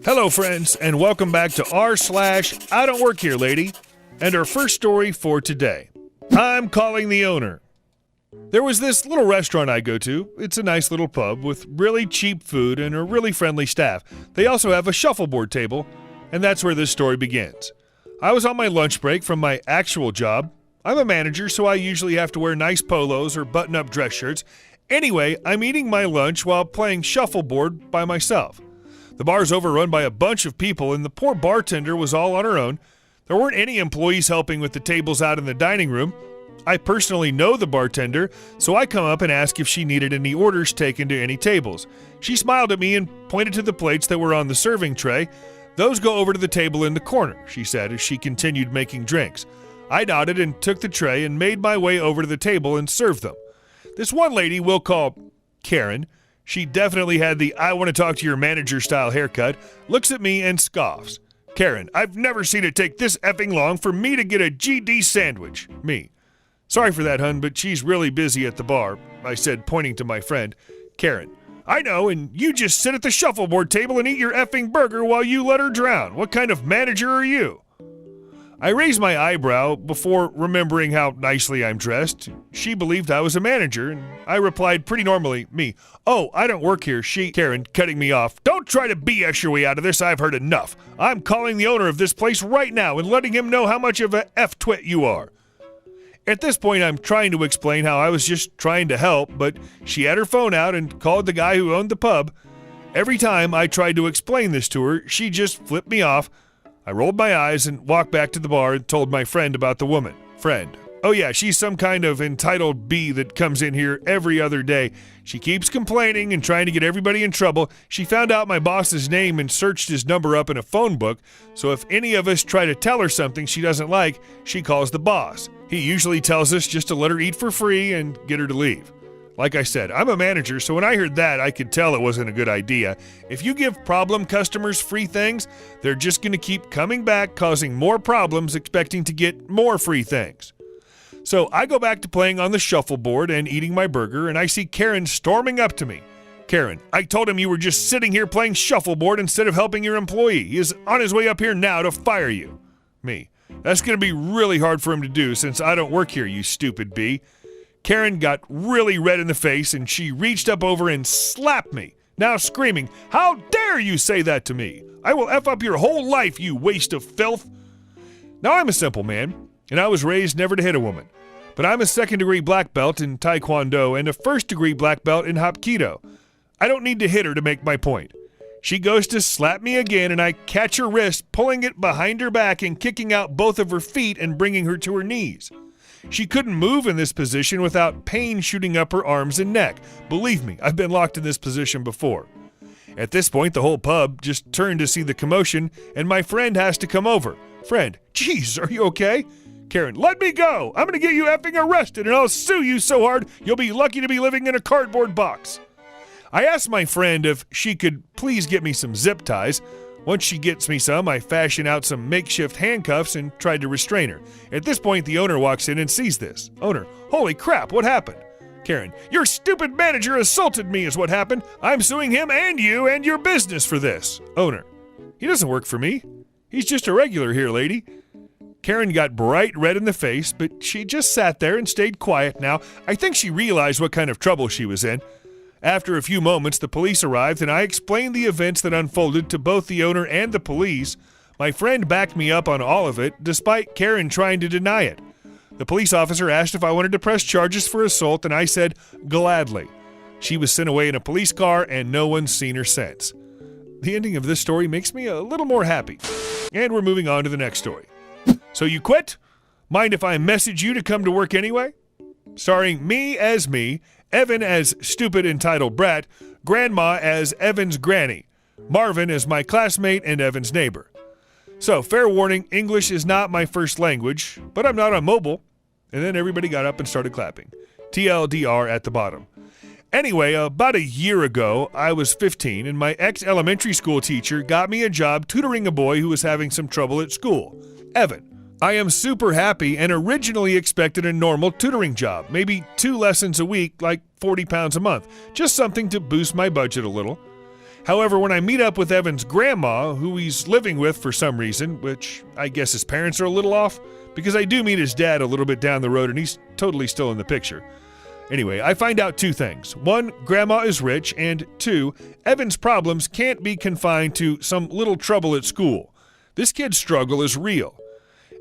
Hello friends, and welcome back to r/IDontWorkHereLady, and our first story for today. I'm calling the owner. There was this little restaurant I go to. It's a nice little pub with really cheap food and a really friendly staff. They also have a shuffleboard table, and that's where this story begins. I was on my lunch break from my actual job. I'm a manager, so I usually have to wear nice polos or button-up dress shirts. Anyway, I'm eating my lunch while playing shuffleboard by myself. The bar's overrun by a bunch of people, and the poor bartender was all on her own. There weren't any employees helping with the tables out in the dining room. I personally know the bartender, so I come up and ask if she needed any orders taken to any tables. She smiled at me and pointed to the plates that were on the serving tray. "Those go over to the table in the corner," she said as she continued making drinks. I nodded and took the tray and made my way over to the table and served them. This one lady we'll call Karen. She definitely had the "I want to talk to your manager" style haircut, looks at me and scoffs. "Karen, I've never seen it take this effing long for me to get a GD sandwich." Me. "Sorry for that, hun, but she's really busy at the bar," I said, pointing to my friend. Karen. "I know, and you just sit at the shuffleboard table and eat your effing burger while you let her drown. What kind of manager are you?" I raised my eyebrow before remembering how nicely I'm dressed. She believed I was a manager, and I replied pretty normally, me. "Oh, I don't work here." Karen, cutting me off. "Don't try to BS your way out of this. I've heard enough. I'm calling the owner of this place right now and letting him know how much of a F-twit you are." At this point, I'm trying to explain how I was just trying to help, but she had her phone out and called the guy who owned the pub. Every time I tried to explain this to her, she just flipped me off. I rolled my eyes and walked back to the bar and told my friend about the woman. Friend. "Oh yeah, she's some kind of entitled bee that comes in here every other day. She keeps complaining and trying to get everybody in trouble. She found out my boss's name and searched his number up in a phone book, so if any of us try to tell her something she doesn't like, she calls the boss. He usually tells us just to let her eat for free and get her to leave." Like I said, I'm a manager, so when I heard that, I could tell it wasn't a good idea. If you give problem customers free things, they're just going to keep coming back, causing more problems, expecting to get more free things. So I go back to playing on the shuffleboard and eating my burger, and I see Karen storming up to me. "Karen, I told him you were just sitting here playing shuffleboard instead of helping your employee. He is on his way up here now to fire you." Me. "That's going to be really hard for him to do since I don't work here, you stupid bee." Karen got really red in the face, and she reached up over and slapped me, now screaming, "How dare you say that to me? I will F up your whole life, you waste of filth." Now, I'm a simple man, and I was raised never to hit a woman. But I'm a second-degree black belt in Taekwondo and a first-degree black belt in Hapkido. I don't need to hit her to make my point. She goes to slap me again, and I catch her wrist, pulling it behind her back and kicking out both of her feet and bringing her to her knees. She couldn't move in this position without pain shooting up her arms and neck. Believe me, I've been locked in this position before. At this point, the whole pub just turned to see the commotion, and my friend has to come over. Friend, "Geez, are you okay?" Karen, "Let me go! I'm gonna get you effing arrested, and I'll sue you so hard you'll be lucky to be living in a cardboard box." I asked my friend if she could please get me some zip ties. Once she gets me some, I fashion out some makeshift handcuffs and tried to restrain her. At this point, the owner walks in and sees this. Owner, "Holy crap, what happened?" Karen, "Your stupid manager assaulted me is what happened. I'm suing him and you and your business for this." Owner, "He doesn't work for me. He's just a regular here, lady." Karen got bright red in the face, but she just sat there and stayed quiet now. I think she realized what kind of trouble she was in. After a few moments, the police arrived, and I explained the events that unfolded to both the owner and the police. My friend backed me up on all of it, despite Karen trying to deny it. The police officer asked if I wanted to press charges for assault, and I said, gladly. She was sent away in a police car, and no one's seen her since. The ending of this story makes me a little more happy. And we're moving on to the next story. So you quit? Mind if I message you to come to work anyway? Starring me as me, Evan as stupid entitled brat, Grandma as Evan's granny, Marvin as my classmate and Evan's neighbor. So, fair warning, English is not my first language, but I'm not on mobile. And then everybody got up and started clapping. TLDR at the bottom. Anyway, about a year ago, I was 15, and my ex-elementary school teacher got me a job tutoring a boy who was having some trouble at school, Evan. I am super happy and originally expected a normal tutoring job, maybe 2 lessons a week, like 40 pounds a month, just something to boost my budget a little. However, when I meet up with Evan's grandma, who he's living with for some reason, which I guess his parents are a little off, because I do meet his dad a little bit down the road and he's totally still in the picture. Anyway, I find out two things. One, grandma is rich, and two, Evan's problems can't be confined to some little trouble at school. This kid's struggle is real.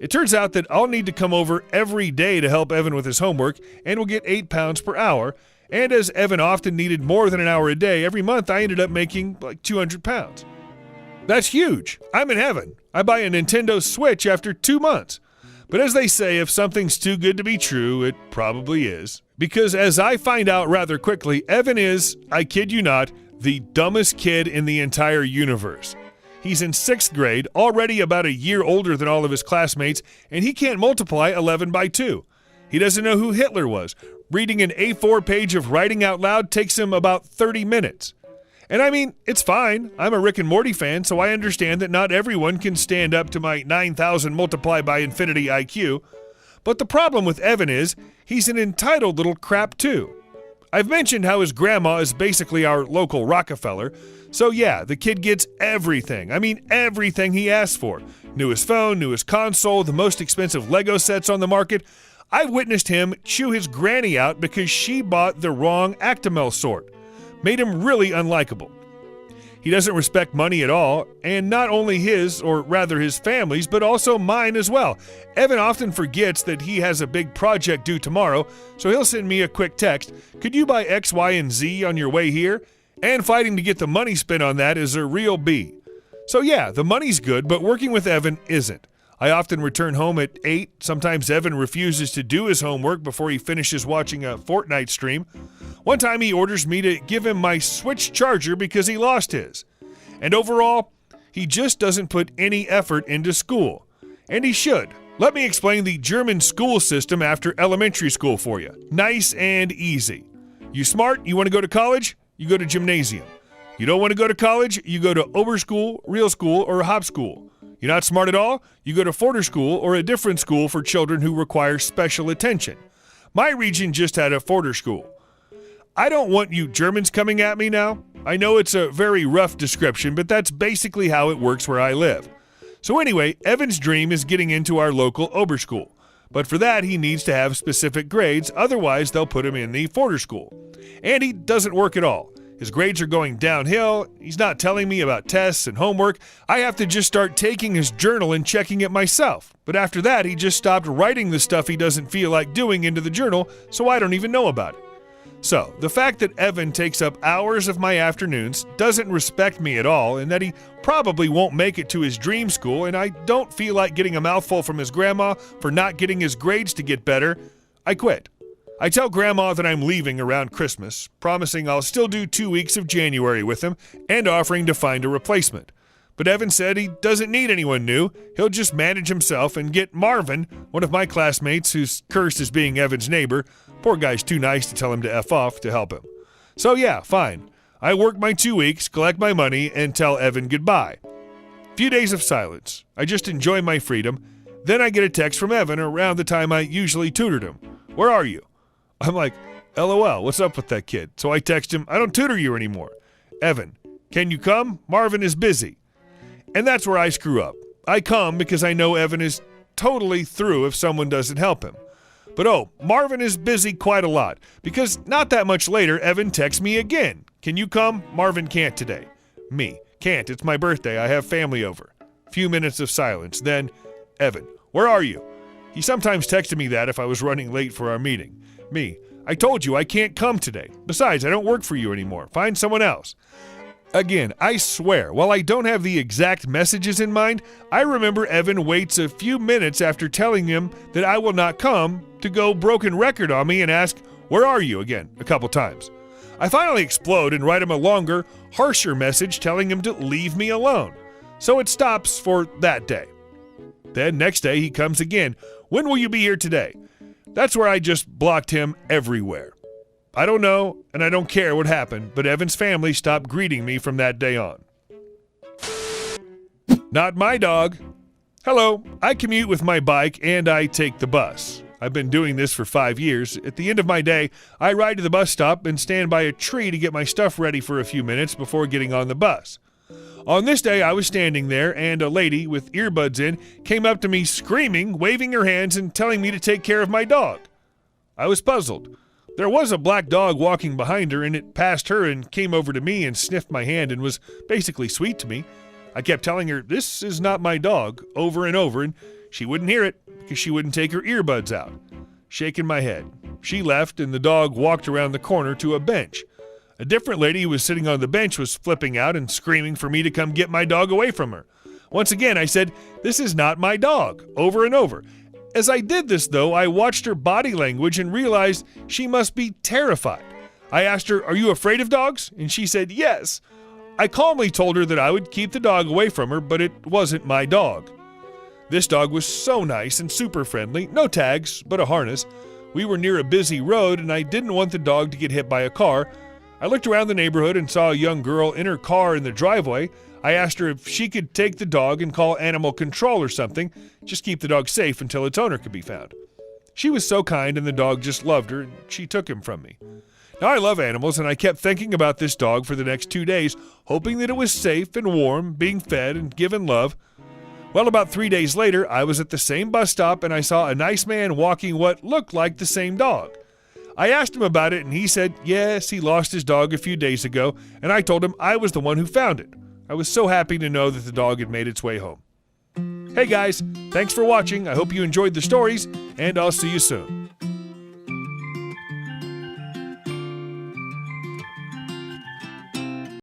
It turns out that I'll need to come over every day to help Evan with his homework, and we'll get 8 pounds per hour. And as Evan often needed more than an hour a day, every month I ended up making like 200 pounds. That's huge. I'm in heaven. I buy a Nintendo Switch after 2 months. But as they say, if something's too good to be true, it probably is. Because as I find out rather quickly, Evan is, I kid you not, the dumbest kid in the entire universe. He's in 6th grade, already about a year older than all of his classmates, and he can't multiply 11 by 2. He doesn't know who Hitler was. Reading an A4 page of writing out loud takes him about 30 minutes. And I mean, it's fine. I'm a Rick and Morty fan, so I understand that not everyone can stand up to my 9,000 multiplied by infinity IQ. But the problem with Evan is, he's an entitled little crap too. I've mentioned how his grandma is basically our local Rockefeller, so yeah, the kid gets everything. I mean, everything he asks for. Newest phone, newest console, the most expensive Lego sets on the market. I've witnessed him chew his granny out because she bought the wrong Actimel sort. Made him really unlikable. He doesn't respect money at all, and not only his, or rather his family's, but also mine as well. Evan often forgets that he has a big project due tomorrow, so he'll send me a quick text, "Could you buy X, Y, and Z on your way here?" And fighting to get the money spent on that is a real B. So yeah, the money's good, but working with Evan isn't. I often return home at 8. Sometimes Evan refuses to do his homework before he finishes watching a Fortnite stream. One time he orders me to give him my Switch charger because he lost his. And overall, he just doesn't put any effort into school. And he should. Let me explain the German school system after elementary school for you. Nice and easy. You smart? You want to go to college? You go to gymnasium. You don't want to go to college? You go to Oberschule, real school, or hop school. You're not smart at all? You go to Förderschool or a different school for children who require special attention. My region just had a Förderschool. I don't want you Germans coming at me now. I know it's a very rough description, but that's basically how it works where I live. So anyway, Evan's dream is getting into our local Oberschule. But for that, he needs to have specific grades, otherwise they'll put him in the Förderschool. And he doesn't work at all. His grades are going downhill. He's not telling me about tests and homework. I have to just start taking his journal and checking it myself. But after that, he just stopped writing the stuff he doesn't feel like doing into the journal, so I don't even know about it. So, the fact that Evan takes up hours of my afternoons, doesn't respect me at all, and that he probably won't make it to his dream school, and I don't feel like getting a mouthful from his grandma for not getting his grades to get better, I quit. I tell Grandma that I'm leaving around Christmas, promising I'll still do 2 weeks of January with him and offering to find a replacement. But Evan said he doesn't need anyone new. He'll just manage himself and get Marvin, one of my classmates who's cursed as being Evan's neighbor. Poor guy's too nice to tell him to F off to help him. So yeah, fine. I work my 2 weeks, collect my money, and tell Evan goodbye. Few days of silence. I just enjoy my freedom. Then I get a text from Evan around the time I usually tutored him. "Where are you?" I'm like, LOL, what's up with that kid? So I text him, "I don't tutor you anymore." "Evan, can you come? Marvin is busy." And that's where I screw up. I come because I know Evan is totally through if someone doesn't help him. But Marvin is busy quite a lot, because not that much later, Evan texts me again. "Can you come? Marvin can't today." Me, "Can't, it's my birthday, I have family over." Few minutes of silence, then, "Evan, where are you?" He sometimes texted me that if I was running late for our meeting. Me, "I told you I can't come today. Besides, I don't work for you anymore. Find someone else." Again, I swear, while I don't have the exact messages in mind, I remember Evan waits a few minutes after telling him that I will not come to go broken record on me and ask, "Where are you?" again, a couple times. I finally explode and write him a longer, harsher message telling him to leave me alone. So it stops for that day. Then next day he comes again. "When will you be here today?" That's where I just blocked him everywhere. I don't know, and I don't care what happened, but Evan's family stopped greeting me from that day on. Not my dog. Hello, I commute with my bike and I take the bus. I've been doing this for 5 years. At the end of my day, I ride to the bus stop and stand by a tree to get my stuff ready for a few minutes before getting on the bus. On this day, I was standing there, and a lady with earbuds in came up to me screaming, waving her hands, and telling me to take care of my dog. I was puzzled. There was a black dog walking behind her, and it passed her and came over to me and sniffed my hand and was basically sweet to me. I kept telling her, "This is not my dog," over and over, and she wouldn't hear it because she wouldn't take her earbuds out. Shaking my head. She left, and the dog walked around the corner to a bench. A different lady who was sitting on the bench was flipping out and screaming for me to come get my dog away from her. Once again, I said, "This is not my dog," over and over. As I did this, though, I watched her body language and realized she must be terrified. I asked her, "Are you afraid of dogs?" And she said, "Yes." I calmly told her that I would keep the dog away from her, but it wasn't my dog. This dog was so nice and super friendly, no tags, but a harness. We were near a busy road, and I didn't want the dog to get hit by a car. I looked around the neighborhood and saw a young girl in her car in the driveway. I asked her if she could take the dog and call animal control or something, just keep the dog safe until its owner could be found. She was so kind, and the dog just loved her, and she took him from me. Now, I love animals, and I kept thinking about this dog for the next 2 days, hoping that it was safe and warm, being fed and given love. Well, about 3 days later, I was at the same bus stop, and I saw a nice man walking what looked like the same dog. I asked him about it, and he said, yes, he lost his dog a few days ago, and I told him I was the one who found it. I was so happy to know that the dog had made its way home. Hey guys, thanks for watching. I hope you enjoyed the stories, and I'll see you soon.